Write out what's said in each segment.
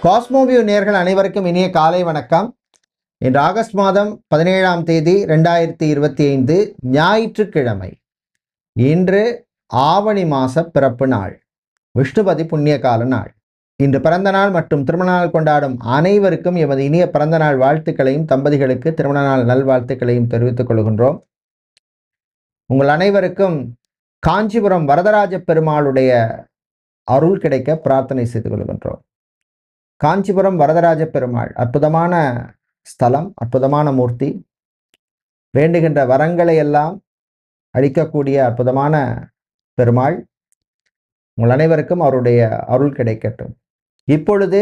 Cosmoview நேயர்கள் அனைவருக்கும் இனிய காலை வணக்கம். இன்று ஆகஸ்ட் மாதம் 17ஆம் தேதி 2025 ஞாயிற்றுக்கிழமை. இன்று ஆவணி மாச பிறப்பு நாள், விஷ்ணுபதி புண்ணிய கால நாள். இன்று பிறந்த நாள் மற்றும் திருமண நாள் கொண்டாடும் அனைவருக்கும் எமது இனிய பிறந்த நாள் வாழ்த்துக்களையும் தம்பதிகளுக்கு திருமண நாள் நல்வாழ்த்துக்களையும் தெரிவித்துக் கொள்கின்றோம். உங்கள் அனைவருக்கும் காஞ்சிபுரம் வரதராஜ பெருமாளுடைய அருள் கிடைக்க பிரார்த்தனை செய்து கொள்கின்றோம். காஞ்சிபுரம் வரதராஜ பெருமாள் அற்புதமான ஸ்தலம், அற்புதமான மூர்த்தி. வேண்டுகின்ற வரங்களை எல்லாம் அளிக்கக்கூடிய அற்புதமான பெருமாள். உங்கள் அனைவருக்கும் அவருடைய அருள் கிடைக்கட்டும். இப்பொழுது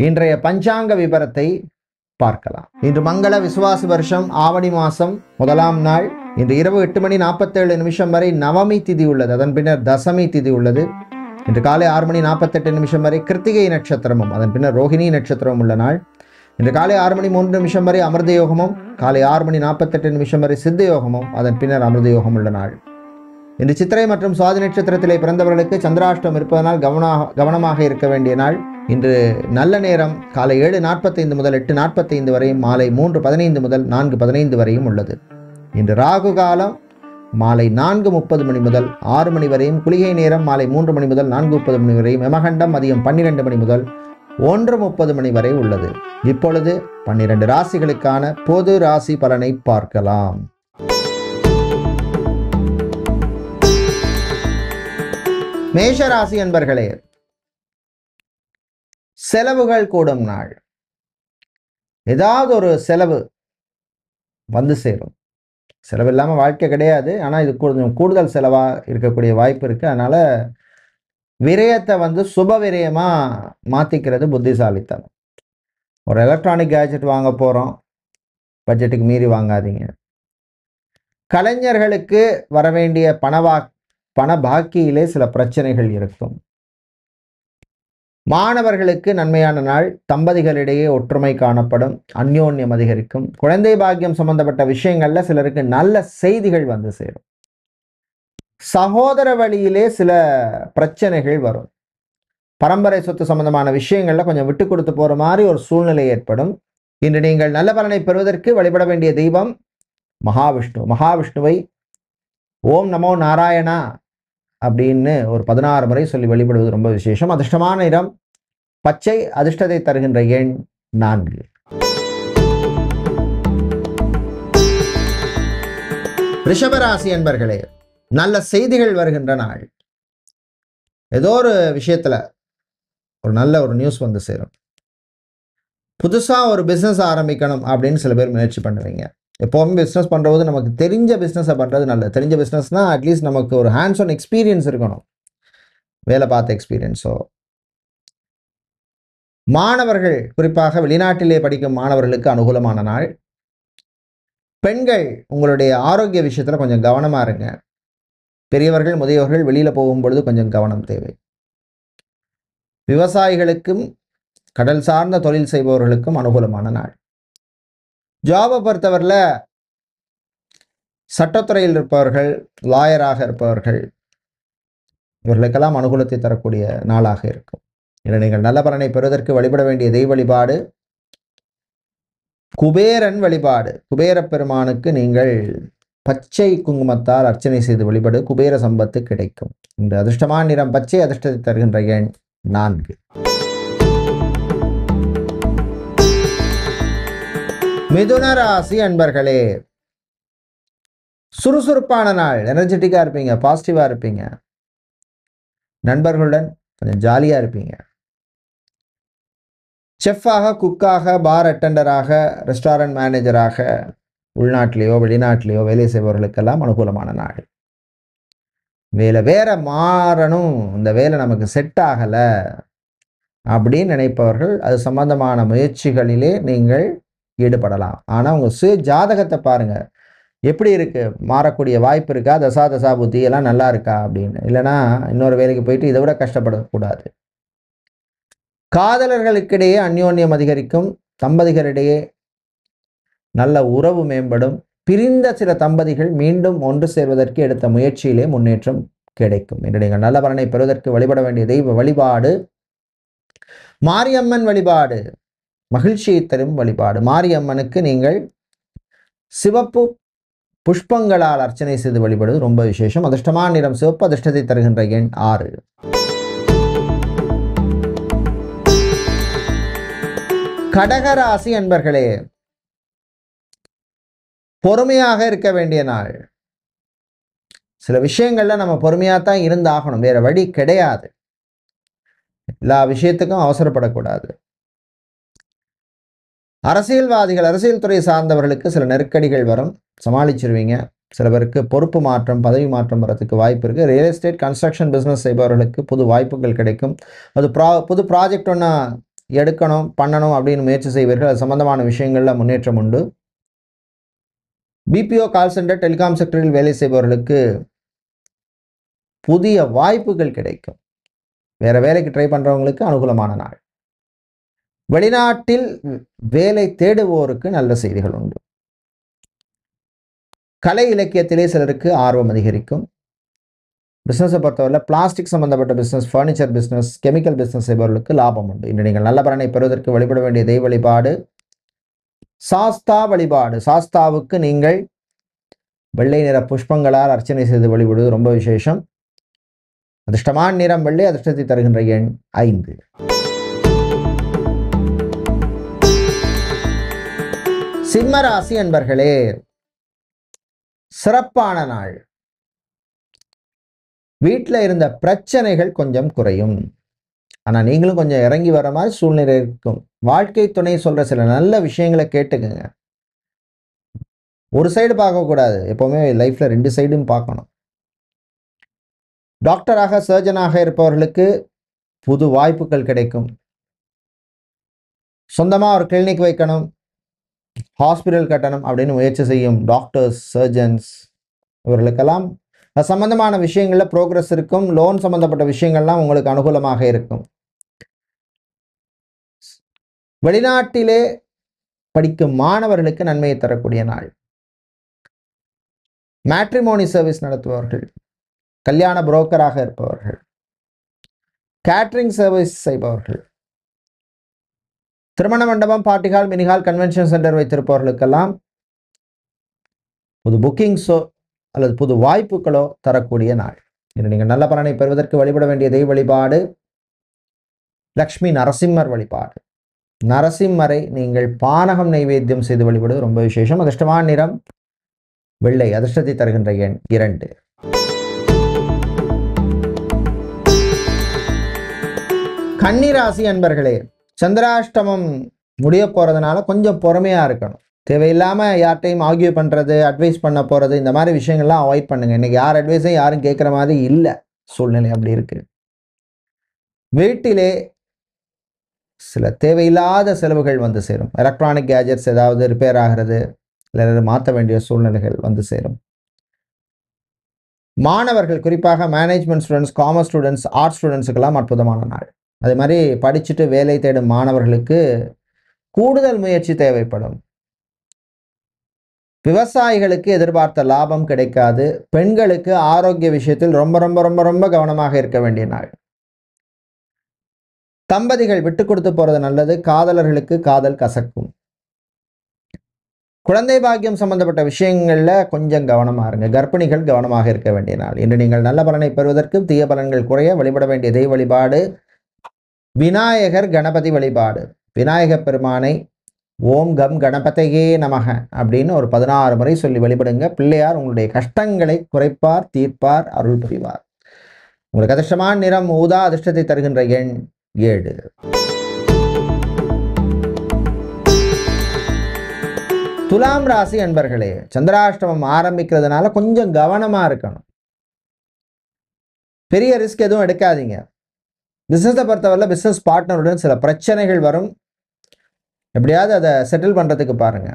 இன்றைய பஞ்சாங்க விபரத்தை பார்க்கலாம். இன்று மங்கள விசுவாச வருஷம் ஆவணி மாசம் 1ஆம் நாள். இன்று இரவு 8:47 வரை நவமி திதி உள்ளது. அதன் பின்னர் தசமி திதி உள்ளது. இன்று காலை 6:48 வரை கிருத்திகை நட்சத்திரமும் அதன் பின்னர் ரோஹிணி நட்சத்திரமும் உள்ள நாள். இன்று காலை 6:03 வரை அமிர்த யோகமும், காலை 6:48 வரை சித்த யோகமும், அதன் பின்னர் அமிர்த யோகம் உள்ள நாள். இன்று சித்திரை மற்றும் சுவாதி நட்சத்திரத்திலே பிறந்தவர்களுக்கு சந்திராஷ்டம் இருப்பதனால் கவனமாக இருக்க வேண்டிய நாள். இன்று நல்ல நேரம் காலை 7:45 முதல் 8:45 வரையும், மாலை 3:15 முதல் 4:15 வரையும் உள்ளது. இன்று ராகு காலம் மாலை 4:30 மணி முதல் 6 மணி வரையும், குளிகை நேரம் மாலை 3 மணி முதல் 4:30 மணி வரையும், யமகண்டம் மதியம் 12 மணி முதல் 1:30 மணி வரை உள்ளது. இப்பொழுது 12 ராசிகளுக்கான பொது ராசி பலனை பார்க்கலாம். மேஷ ராசி என்பர்களே, செலவுகள் கூடும் நாள். ஏதாவது ஒரு செலவு வந்து சேரும். செலவு இல்லாமல் வாழ்க்கை கிடையாது. ஆனால் இது கொஞ்சம் கூடுதல் செலவாக இருக்கக்கூடிய வாய்ப்பு இருக்குது. அதனால் விரயத்தை சுப விரயமாக மாற்றிக்கிறது புத்திசாலித்தனம். ஒரு எலக்ட்ரானிக் கேஜெட் வாங்க போகிறோம், பட்ஜெட்டுக்கு மீறி வாங்காதீங்க. கலைஞர்களுக்கு வரவேண்டிய பண பாக்கியிலே சில பிரச்சனைகள் இருக்கும். மாணவர்களுக்கு நன்மையான நாள். தம்பதிகளிடையே ஒற்றுமை காணப்படும், அந்யோன்யம் அதிகரிக்கும். குழந்தை பாக்கியம் சம்பந்தப்பட்ட விஷயங்கள்ல சிலருக்கு நல்ல செய்திகள் வந்து சேரும். சகோதர வழியிலே சில பிரச்சனைகள் வரும். பரம்பரை சொத்து சம்பந்தமான விஷயங்கள்ல கொஞ்சம் விட்டு கொடுத்து போற மாதிரி ஒரு சூழ்நிலை ஏற்படும். இன்று நீங்கள் நல்ல பலனை பெறுவதற்கு வழிபட வேண்டிய தெய்வம் மகாவிஷ்ணு. மகாவிஷ்ணுவை ஓம் நமோ நாராயணா அப்படின்னு ஒரு 16 முறை சொல்லி வழிபடுவது ரொம்ப விசேஷம். அதிர்ஷ்டமான நிறம் பச்சை, அதிர்ஷ்டத்தை தருகின்ற எண் 4. ரிஷபராசி என்பர்களே, நல்ல செய்திகள் வருகின்ற நாள். ஏதோ ஒரு விஷயத்துல ஒரு நல்ல ஒரு நியூஸ் வந்து சேரும். புதுசா ஒரு பிசினஸ் ஆரம்பிக்கணும் அப்படின்னு சில பேர் முயற்சி பண்ணுவீங்க. எப்போவுமே பிஸ்னஸ் பண்ணுறது நமக்கு தெரிஞ்ச பிஸ்னஸை பண்ணுறது நல்லது. தெரிஞ்ச பிஸ்னஸ்னால் அட்லீஸ்ட் நமக்கு ஒரு ஹேண்ட்ஸ் ஆன் எக்ஸ்பீரியன்ஸ் இருக்கணும், வேலை பார்த்த எக்ஸ்பீரியன்ஸோ. மாணவர்கள், குறிப்பாக வெளிநாட்டிலே படிக்கும் மாணவர்களுக்கு அனுகூலமான நாள். பெண்கள் உங்களுடைய ஆரோக்கிய விஷயத்தில் கொஞ்சம் கவனமாக இருங்க. பெரியவர்கள் முதியவர்கள் வெளியில் போகும்பொழுது கொஞ்சம் கவனம் தேவை. விவசாயிகளுக்கும் கடல் சார்ந்த தொழில் செய்பவர்களுக்கும் அனுகூலமான நாள். ஜாபை பொறுத்தவரையில் சட்டத்துறையில் இருப்பவர்கள், லாயராக இருப்பவர்கள், இவர்களுக்கெல்லாம் அனுகூலத்தை தரக்கூடிய நாளாக இருக்கும். இன்று நீங்கள் நல்ல பலனை பெறுவதற்கு வழிபட வேண்டிய தெய்வ வழிபாடு குபேரன் வழிபாடு. குபேர பெருமானுக்கு நீங்கள் பச்சை குங்குமத்தால் அர்ச்சனை செய்து வழிபடு, குபேர சம்பத்து கிடைக்கும். இந்த அதிர்ஷ்டமான நிறம் பச்சை, அதிர்ஷ்டத்தை தருகின்ற எண் 4. மிதுன ராசி அன்பர்களே, சுறுசுறுப்பான நாள். எனர்ஜெட்டிக்காக இருப்பீங்க, பாசிட்டிவாக இருப்பீங்க. நண்பர்களுடன் கொஞ்சம் ஜாலியாக இருப்பீங்க. செஃப்பாக, குக்காக, பார் அட்டெண்டராக, ரெஸ்டாரண்ட் மேனேஜராக உள்நாட்டிலேயோ வெளிநாட்டிலேயோ வேலை செய்பவர்களுக்கெல்லாம் அனுகூலமான நாள். வேற மாறணும், இந்த வேலை நமக்கு செட் ஆகலை அப்படின்னு நினைப்பவர்கள் அது சம்பந்தமான முயற்சிகளிலே நீங்கள் ஈடுபடலாம். ஆனால் உங்கள் சுய ஜாதகத்தை பாருங்கள், எப்படி இருக்குது, மாறக்கூடிய வாய்ப்பு இருக்கா, தசா புத்தி எல்லாம் நல்லா இருக்கா அப்படின்னு. இல்லைனா இன்னொரு வேலைக்கு போயிட்டு இதை விட கஷ்டப்படக்கூடாது. காதலர்களுக்கிடையே அந்யோன்யம் அதிகரிக்கும். தம்பதிகளிடையே நல்ல உறவு மேம்படும். பிரிந்த சில தம்பதிகள் மீண்டும் ஒன்று சேர்வதற்கு எடுத்த முயற்சியிலே முன்னேற்றம் கிடைக்கும். இன்று நீங்கள் நல்ல பலனை பெறுவதற்கு வழிபட வேண்டிய தெய்வ வழிபாடு மாரியம்மன் வழிபாடு மகிழ்ச்சியை தரும் வழிபாடு. மாரியம்மனுக்கு நீங்கள் சிவப்பு புஷ்பங்களால் அர்ச்சனை செய்து வழிபடுவது ரொம்ப விசேஷம். அதிர்ஷ்டமான நிறம் சிவப்பு. அதிர்ஷ்டத்தை தருகின்ற எண் 6. கடகராசி அன்பர்களே, பொறுமையாக இருக்க வேண்டிய நாள். சில விஷயங்கள்ல நம்ம பொறுமையாக தான் இருந்தாகணும், வேற வழி கிடையாது. எல்லா விஷயத்துக்கும் அவசரப்படக்கூடாது. அரசியல்வாதிகள், அரசியல் துறை சார்ந்தவர்களுக்கு சில நெருக்கடிகள் வரும், சமாளிச்சிருவீங்க. சில பேருக்கு பொறுப்பு மாற்றம், பதவி மாற்றம் வரதுக்கு வாய்ப்பு இருக்குது. ரியல் எஸ்டேட், கன்ஸ்ட்ரக்ஷன் பிஸ்னஸ் செய்பவர்களுக்கு புது வாய்ப்புகள் கிடைக்கும். அது புது ப்ராஜெக்ட் ஒன்று எடுக்கணும், பண்ணணும் அப்படின்னு முயற்சி செய்வீர்கள். அது சம்பந்தமான விஷயங்களில் முன்னேற்றம் உண்டு. பிபிஓ, கால் சென்டர், டெலிகாம் செக்டரில் வேலை செய்பவர்களுக்கு புதிய வாய்ப்புகள் கிடைக்கும். வேற வேலைக்கு ட்ரை பண்ணுறவங்களுக்கு அனுகூலமான நாள். வெளிநாட்டில் வேலை தேடுவோருக்கு நல்ல செய்திகள் உண்டு. கலை இலக்கியத்திலே சிலருக்கு ஆர்வம் அதிகரிக்கும். பிஸ்னஸை பொறுத்தவரை பிளாஸ்டிக் சம்பந்தப்பட்ட business, furniture business, chemical business செய்பவர்களுக்கு லாபம் உண்டு. இன்று நீங்கள் நல்ல பலனை பெறுவதற்கு வழிபட வேண்டிய தெய்வ வழிபாடு சாஸ்தா வழிபாடு. சாஸ்தாவுக்கு நீங்கள் வெள்ளை நிற புஷ்பங்களால் அர்ச்சனை செய்து வழிபடுவது ரொம்ப விசேஷம். அதிர்ஷ்டமான நிறம் வெள்ளை. அதிர்ஷ்டத்தை தருகின்ற எண் 5. சிம்மராசி அன்பர்களே, சிறப்பான நாள். வீட்டில் இருந்த பிரச்சனைகள் கொஞ்சம் குறையும். ஆனால் நீங்களும் கொஞ்சம் இறங்கி வர மாதிரி சூழ்நிலை இருக்கும். வாழ்க்கை துணை சொல்ற சில நல்ல விஷயங்களை கேட்டுக்குங்க. ஒரு சைடு பார்க்கக்கூடாது, எப்பவுமே லைஃப்ல 2 சைடும் பார்க்கணும். டாக்டராக, சர்ஜனாக இருப்பவர்களுக்கு புது வாய்ப்புகள் கிடைக்கும். சொந்தமாக ஒரு கிளினிக் வைக்கணும், ஹாஸ்பிட்டல் கட்டணும் அப்படின்னு முயற்சி செய்யும் டாக்டர்ஸ், சர்ஜன்ஸ் இவர்களுக்கெல்லாம் அது சம்பந்தமான விஷயங்களில் ப்ரோக்ரஸ் இருக்கும். லோன் சம்பந்தப்பட்ட விஷயங்கள்லாம் உங்களுக்கு அனுகூலமாக இருக்கும். வெளிநாட்டிலே படிக்கும் மாணவர்களுக்கு நன்மையை தரக்கூடிய நாள். மேட்ரிமோனி சர்வீஸ் நடத்துபவர்கள், கல்யாண புரோக்கராக இருப்பவர்கள், கேட்டரிங் சர்வீஸ் செய்பவர்கள், திருமண மண்டபம், பார்ட்டிஹால், மினிஹால், கன்வென்ஷன் சென்டர் வைத்திருப்பவர்களுக்கெல்லாம் புது புக்கிங்ஸோ அல்லது புது வாய்ப்புகளோ தரக்கூடிய நாள். இன்று நீங்கள் நல்ல பலனை பெறுவதற்கு வழிபட வேண்டிய தெய்வ வழிபாடு லக்ஷ்மி நரசிம்மர் வழிபாடு. நரசிம்மரை நீங்கள் பானகம் நைவேத்தியம் செய்து வழிபடுவது ரொம்ப விசேஷம். அதிர்ஷ்டமான நிறம் வெள்ளை. அதிர்ஷ்டத்தை தருகின்ற எண் 2. கன்னிராசி அன்பர்களே, சந்திராஷ்டமம் முடிய போறதுனால கொஞ்சம் பொறுமையா இருக்கணும். தேவையில்லாம யார்ட்டையும் ஆர்கியூ பண்றது, அட்வைஸ் பண்ண போறது, இந்த மாதிரி விஷயங்கள்லாம் அவாய்ட் பண்ணுங்க. இன்னைக்கு யார் அட்வைஸையும் யாரும் கேட்குற மாதிரி இல்லை, சூழ்நிலை அப்படி இருக்கு. வீட்டிலே சில தேவையில்லாத செலவுகள் வந்து சேரும். எலக்ட்ரானிக் கேஜெட்ஸ் ஏதாவது ரிப்பேர் ஆகிறது, இல்லை மாற்ற வேண்டிய சூழ்நிலைகள் வந்து சேரும். மாணவர்கள், குறிப்பாக management students, commerce students, arts ஸ்டூடெண்ட்ஸுக்கெல்லாம் அற்புதமான நாள். அதே மாதிரி படிச்சுட்டு வேலை தேடும் மாணவர்களுக்கு கூடுதல் முயற்சி தேவைப்படும். விவசாயிகளுக்கு எதிர்பார்த்த லாபம் கிடைக்காது. பெண்களுக்கு ஆரோக்கிய விஷயத்தில் ரொம்ப ரொம்ப ரொம்ப ரொம்ப கவனமாக இருக்க வேண்டிய நாள். தம்பதிகள் விட்டு கொடுத்து போறது நல்லது. காதலர்களுக்கு காதல் கசக்கும். குழந்தை பாக்கியம் சம்பந்தப்பட்ட விஷயங்கள்ல கொஞ்சம் கவனமா இருங்க. கர்ப்பிணிகள் கவனமாக இருக்க வேண்டிய நாள். இன்று நீங்கள் நல்ல பலனை பெறுவதற்கு தீய பலன்கள் குறைய வழிபட வேண்டிய தெய்வ வழிபாடு விநாயகர் கணபதி வழிபாடு. விநாயகர் பெருமானை ஓம் கம் கணபதையே நமக அப்படின்னு ஒரு 16 முறை சொல்லி வழிபடுங்க. பிள்ளையார் உங்களுடைய கஷ்டங்களை குறைப்பார், தீர்ப்பார், அருள் புரிவார். உங்களுக்கு அதிர்ஷ்டமான நிறம் ஊதா. அதிர்ஷ்டத்தை தருகின்ற எண் 7. துலாம் ராசி அன்பர்களே, சந்திராஷ்டமம் ஆரம்பிக்கிறதுனால கொஞ்சம் கவனமா இருக்கணும். பெரிய ரிஸ்க் எதுவும் எடுக்காதீங்க. பிசினஸை பொறுத்தவரை பிசினஸ் பார்ட்னருடன் சில பிரச்சனைகள் வரும். எப்படியாவது அதை செட்டில் பண்ணுறதுக்கு பாருங்க.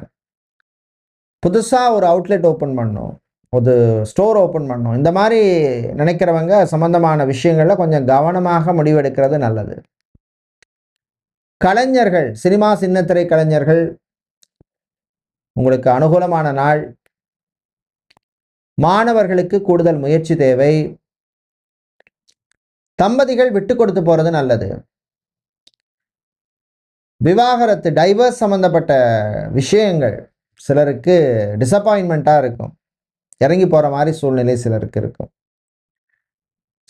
புதுசாக ஒரு அவுட்லெட் ஓப்பன் பண்ணணும், ஒரு ஸ்டோர் ஓப்பன் பண்ணணும், இந்த மாதிரி நினைக்கிறவங்க சம்பந்தமான விஷயங்களில் கொஞ்சம் கவனமாக முடிவெடுக்கிறது நல்லது. கலைஞர்கள், சினிமா சின்னத்திரை கலைஞர்கள், உங்களுக்கு அனுகூலமான நாள். மாணவர்களுக்கு கூடுதல் முயற்சி தேவை. தம்பதிகள் விட்டு கொடுத்து போறது நல்லது. விவாகரத்து டைவர்ஸ் சம்மந்தப்பட்ட விஷயங்கள் சிலருக்கு டிசப்பாயின்மெண்ட்டாக இருக்கும், இறங்கி போகிற மாதிரி சூழ்நிலை சிலருக்கு இருக்கும்.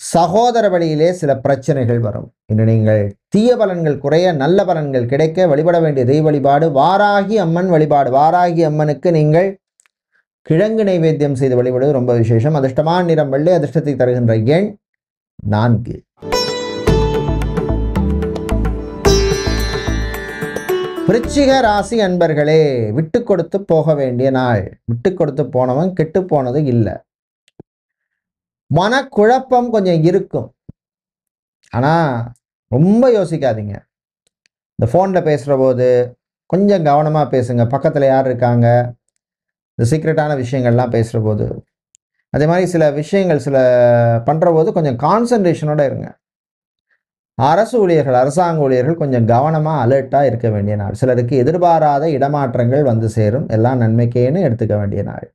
சகோதர வழியிலே சில பிரச்சனைகள் வரும். இன்று நீங்கள் தீய பலன்கள் குறைய நல்ல பலன்கள் கிடைக்க வழிபட வேண்டிய தெய்வ வழிபாடு வாராகி அம்மன் வழிபாடு. வாராகி அம்மனுக்கு நீங்கள் கிழங்கு நைவேத்தியம் செய்து வழிபடுவது ரொம்ப விசேஷம். அதிர்ஷ்டமான நிறம் வெள்ளை, அதிர்ஷ்டத்தை தருகின்ற எண் 4. விருச்சிக ராசி அன்பர்களே, விட்டு கொடுத்து போக வேண்டிய நாள். விட்டு கொடுத்து போனவன் கெட்டு போனது இல்லை. மனக்குழப்பம் கொஞ்சம் இருக்கும், ஆனால் ரொம்ப யோசிக்காதீங்க. இந்த ஃபோனில் பேசுகிற போது கொஞ்சம் கவனமாக பேசுங்க. பக்கத்தில் யார் இருக்காங்க, இந்த சீக்ரெட்டான விஷயங்கள்லாம் பேசுகிற போது, அதே மாதிரி சில விஷயங்கள் சில பண்ணுற போது கொஞ்சம் கான்சன்ட்ரேஷனோடு இருங்க. அரசு ஊழியர்கள், அரசாங்க ஊழியர்கள் கொஞ்சம் கவனமாக அலர்ட்டாக இருக்க வேண்டிய நாள். சிலருக்கு எதிர்பாராத இடமாற்றங்கள் வந்து சேரும், எல்லாம் நன்மைக்கேன்னு எடுத்துக்க வேண்டிய நாள்.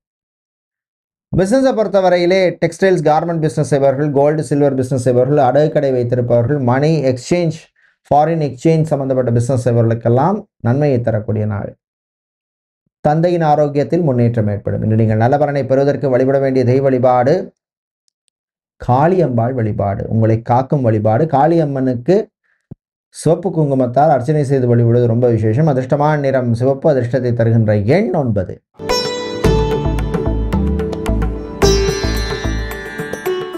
பிஸ்னஸை பொறுத்தவரையிலே டெக்ஸ்டைல்ஸ் கார்மெண்ட் பிஸ்னஸ் செய்பவர்கள், கோல்டு சில்வர் பிஸ்னஸ் செய்பவர்கள், அடகு கடை வைத்திருப்பவர்கள், மணி எக்ஸ்சேஞ்ச் ஃபாரின் எக்ஸ்சேஞ்ச் சம்பந்தப்பட்ட பிஸ்னஸ் செய்பவர்களுக்கெல்லாம் நன்மையை தரக்கூடிய நாள். தந்தையின் ஆரோக்கியத்தில் முன்னேற்றம் ஏற்படும். இன்று நீங்கள் நல்ல பலனை பெறுவதற்கு வழிபட வேண்டிய தெய்வ வழிபாடு காளியம்பாள் வழிபாடு, உங்களை காக்கும் வழிபாடு. காளியம்மனுக்கு சிவப்பு குங்குமத்தால் அர்ச்சனை செய்து வழிபடுவது ரொம்ப விசேஷம். அதிர்ஷ்டமான நிறம் சிவப்பு, அதிர்ஷ்டத்தை தருகின்ற எண் 9.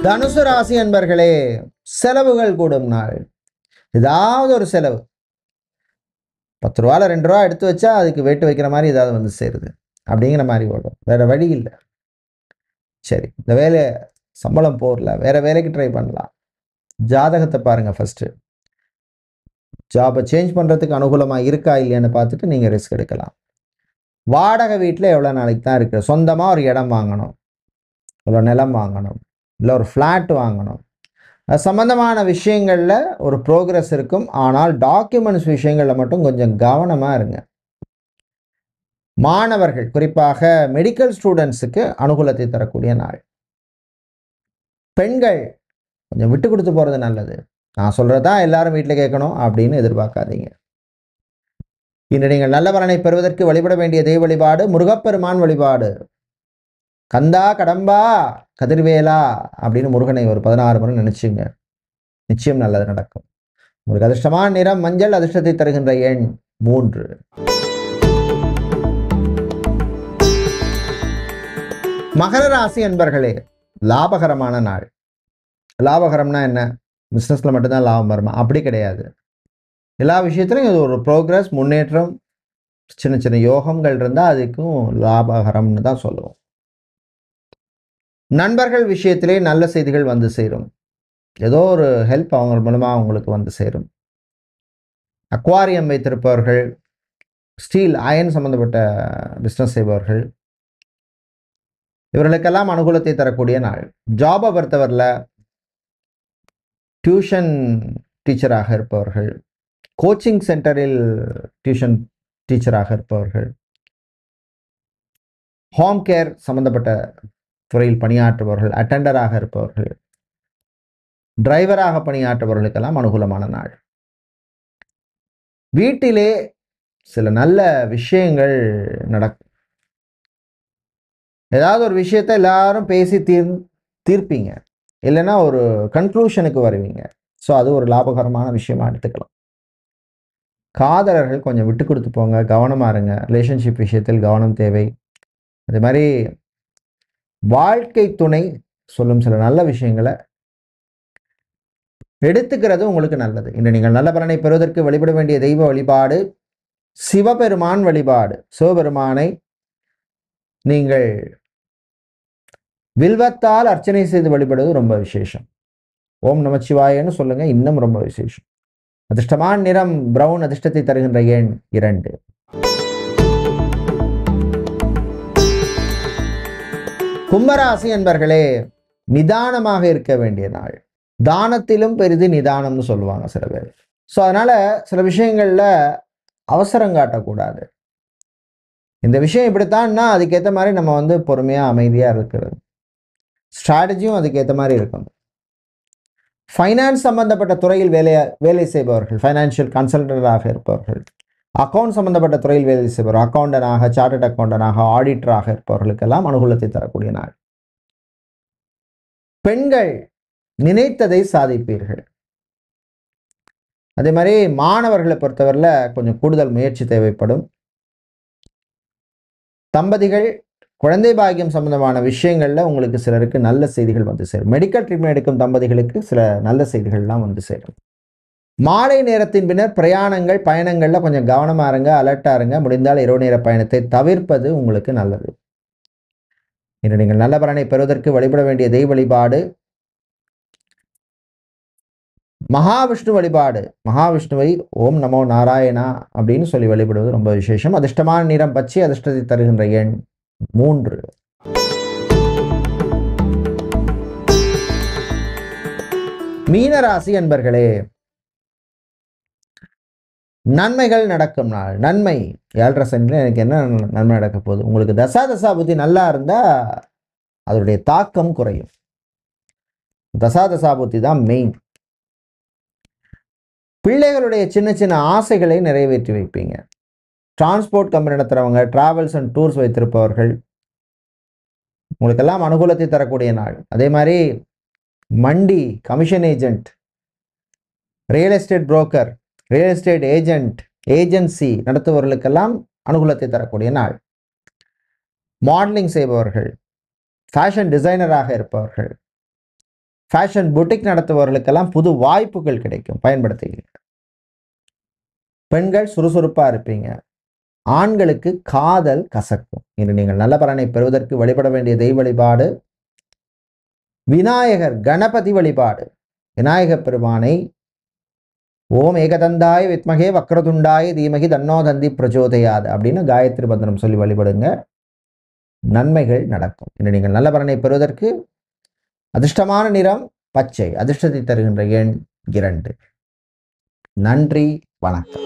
தனுசு ராசி அன்பர்களே, செலவுகள் கூடும் நாள். ஏதாவது ஒரு செலவு, 10 ரூபாயில் 2 ரூபா எடுத்து வச்சா அதுக்கு வெட்டு வைக்கிற மாதிரி ஏதாவது வந்து சேருது அப்படிங்கிற மாதிரி ஓடும். வேற வழி இல்லை. சரி, இந்த வேலை சம்பளம் போகல, வேற வேலைக்கு ட்ரை பண்ணலாம். ஜாதகத்தை பாருங்க ஃபர்ஸ்ட். ஜாபை சேஞ்ச் பண்ணுறதுக்கு அனுகூலமாக இருக்கா இல்லையான்னு பார்த்துட்டு நீங்கள் ரிஸ்க் எடுக்கலாம். வாடகை வீட்டில் எவ்வளோ நாளைக்கு தான் இருக்குது? சொந்தமாக ஒரு இடம் வாங்கணும், ஒரு நிலம் வாங்கணும், இல்லை ஒரு ஃப்ளாட் வாங்கணும். அது சம்பந்தமான விஷயங்களில் ஒரு ப்ரோக்ரஸ் இருக்கும். ஆனால் டாக்குமெண்ட்ஸ் விஷயங்களில் மட்டும் கொஞ்சம் கவனமாக இருங்க. மாணவர்கள், குறிப்பாக மெடிக்கல் ஸ்டூடெண்ட்ஸுக்கு அனுகூலத்தை தரக்கூடிய நாள். பெண்கள் கொஞ்சம் விட்டு கொடுத்து போகிறது நல்லது. நான் சொல்கிறதா எல்லாரும் வீட்டில் கேட்கணும் அப்படின்னு எதிர்பார்க்காதீங்க. இன்று நீங்கள் நல்ல பலனை பெறுவதற்கு வழிபட வேண்டிய தெய்வ வழிபாடு முருகப்பெருமான் வழிபாடு. கந்தா கடம்பா கதிர்வேலா அப்படின்னு முருகனை ஒரு 16 முறை நினைச்சுங்க, நிச்சயம் நல்லது நடக்கும். உங்களுக்கு அதிர்ஷ்டமான நிறம் மஞ்சள், அதிர்ஷ்டத்தை தருகின்ற எண் 3. மகர ராசி அன்பர்களே, லாபகரமான நாள். லாபகரம்னா என்ன? பிஸ்னஸில் மட்டும்தான் லாபம் வருமா? அப்படி கிடையாது. எல்லா விஷயத்துலையும் இது ஒரு ப்ரோக்ரஸ், முன்னேற்றம், சின்ன சின்ன யோகங்கள் இருந்தால் அதுக்கும் லாபகரம்னு தான் சொல்லுவோம். நண்பர்கள் விஷயத்திலே நல்ல செய்திகள் வந்து சேரும். ஏதோ ஒரு ஹெல்ப் அவங்க மூலமாக அவங்களுக்கு வந்து சேரும். அக்வாரியம் வைத்திருப்பவர்கள், ஸ்டீல் அயன் சம்பந்தப்பட்ட பிஸ்னஸ் செய்பவர்கள், இவர்களுக்கெல்லாம் அனுகூலத்தை தரக்கூடிய நாள். ஜாபை பொறுத்தவரையில் டியூஷன் டீச்சராக இருப்பவர்கள், கோச்சிங் சென்டரில் டியூஷன் டீச்சராக இருப்பவர்கள், ஹோம் கேர் சம்பந்தப்பட்ட துறையில் பணியாற்றுபவர்கள், அட்டெண்டராக இருப்பவர்கள், டிரைவராக பணியாற்றுபவர்களுக்கெல்லாம் அனுகூலமான நாள். வீட்டிலே சில நல்ல விஷயங்கள் நடக்கும். ஏதாவது ஒரு விஷயத்தை எல்லாரும் பேசி தீர்ப்பீங்க, இல்லைன்னா ஒரு கன்க்ளூஷனுக்கு வருவீங்க. ஸோ அது ஒரு லாபகரமான விஷயமா எடுத்துக்கலாம். காதலர்கள் கொஞ்சம் விட்டு கொடுத்து போங்க, கவனமாக இருங்க. ரிலேஷன்ஷிப் விஷயத்தில் கவனம் தேவை. அதே மாதிரி வாழ்க்கை துணை சொல்லும் சில நல்ல விஷயங்களை எடுத்துக்கிறது உங்களுக்கு நல்லது. இன்று நீங்கள் நல்ல பலனை பெறுவதற்கு வழிபட வேண்டிய தெய்வ வழிபாடு சிவபெருமான் வழிபாடு. சிவபெருமானை நீங்கள் வில்வத்தால் அர்ச்சனை செய்து வழிபடுவது ரொம்ப விசேஷம். ஓம் நமச்சிவாயன்னு சொல்லுங்க, இன்னும் ரொம்ப விசேஷம். அதிர்ஷ்டமான நிறம் பிரவுன், அதிர்ஷ்டத்தை தருகின்ற எண் 2. கும்பராசி என்பர்களே, நிதானமாக இருக்க வேண்டிய நாள். தானத்திலும் பெரிது நிதானம்னு சொல்லுவாங்க சில பேர். ஸோ அதனால சில விஷயங்கள்ல அவசரம் காட்டக்கூடாது. இந்த விஷயம் இப்படித்தான்னா அதுக்கேற்ற மாதிரி நம்ம பொறுமையாக அமைதியாக இருக்கிறது. ஸ்ட்ராட்டஜியும் அதுக்கேற்ற மாதிரி இருக்கும். ஃபைனான்ஸ் சம்பந்தப்பட்ட துறையில் வேலை செய்பவர்கள், ஃபைனான்சியல் கன்சல்டன்டாக இருப்பவர்கள், அக்கௌண்ட் சம்பந்தப்பட்ட துறையில் வேலை செய்பவர், அக்கௌண்டனாக, சார்ட்டர்ட் அக்கௌண்டனாக, ஆடிட்டராக இருப்பவர்களுக்கெல்லாம் அனுகூலத்தை தரக்கூடிய நாள். பெண்கள் நினைத்ததை சாதிப்பீர்கள். அதே மாதிரி மாணவர்களை பொறுத்தவரையில் கொஞ்சம் கூடுதல் முயற்சி தேவைப்படும். தம்பதிகள் குழந்தை பாக்கியம் சம்பந்தமான விஷயங்கள்ல உங்களுக்கு சிலருக்கு நல்ல செய்திகள் வந்து சேரும். மெடிக்கல் ட்ரீட்மெண்ட் எடுக்கும் தம்பதிகளுக்கு சில நல்ல செய்திகள்லாம் வந்து சேரும். மாலை நேரத்தின் பின்னர் பிரயாணங்கள், பயணங்கள்ல கொஞ்சம் கவனமா இருங்க, அலர்ட்டா இருங்க. முடிந்தால் இரவு நேர பயணத்தை தவிர்ப்பது உங்களுக்கு நல்லது. இன்று நீங்கள் நல்ல பலனை பெறுவதற்கு வழிபட வேண்டிய தெய்வ வழிபாடு மகாவிஷ்ணு வழிபாடு. மகாவிஷ்ணுவை ஓம் நமோ நாராயணா அப்படின்னு சொல்லி வழிபடுவது ரொம்ப விசேஷம். அதிர்ஷ்டமான நிறம் பச்சை, அதிர்ஷ்டத்தை தருகின்ற எண் 3. மீனராசி அன்பர்களே, நன்மைகள் நடக்கும் நாள். நன்மை 7.5 சனியில் எனக்கு என்ன நன்மை நடக்க போகுது? உங்களுக்கு தசா புத்தி நல்லா இருந்தா அதனுடைய தாக்கம் குறையும். தசா புத்தி தான் மெயின். பிள்ளைகளுடைய சின்ன சின்ன ஆசைகளை நிறைவேற்றி வைப்பீங்க. டிரான்ஸ்போர்ட் கம்பெனி நடத்துகிறவங்க, டிராவல்ஸ் அண்ட் டூர்ஸ் வைத்திருப்பவர்கள், உங்களுக்கெல்லாம் அனுகூலத்தை தரக்கூடிய நாள். அதே மாதிரி மண்டி, commission agent, real estate broker, real estate agent, agency நடத்துபவர்களுக்கெல்லாம் அனுகூலத்தை தரக்கூடிய நாள். மாடலிங் செய்பவர்கள், ஃபேஷன் டிசைனராக இருப்பவர்கள், ஃபேஷன் புட்டிக் நடத்துபவர்களுக்கெல்லாம் புது வாய்ப்புகள் கிடைக்கும், பயன்படுத்துகிறீங்க. பெண்கள் சுறுசுறுப்பாக இருப்பீங்க. ஆண்களுக்கு காதல் கசக்கும். இன்று நீங்கள் நல்ல பலனை பெறுவதற்கு வழிபட வேண்டிய தெய்வ வழிபாடு விநாயகர், கணபதி வழிபாடு. விநாயகப் பெருமானை ஓம் ஏகதந்தாய வித்மகே வக்ரதுண்டாய தீமகி தன்னோ தந்தி பிரச்சோதயாது அப்படின்னு காயத்ரி மந்திரம் சொல்லி வழிபடுங்க. நன்மைகள் நடக்கும். இன்று நீங்கள் நல்ல பலனை பெறுவதற்கு அதிர்ஷ்டமான நிறம் பச்சை, அதிர்ஷ்டத்தை தருகின்ற எண் 2. நன்றி, வணக்கம்.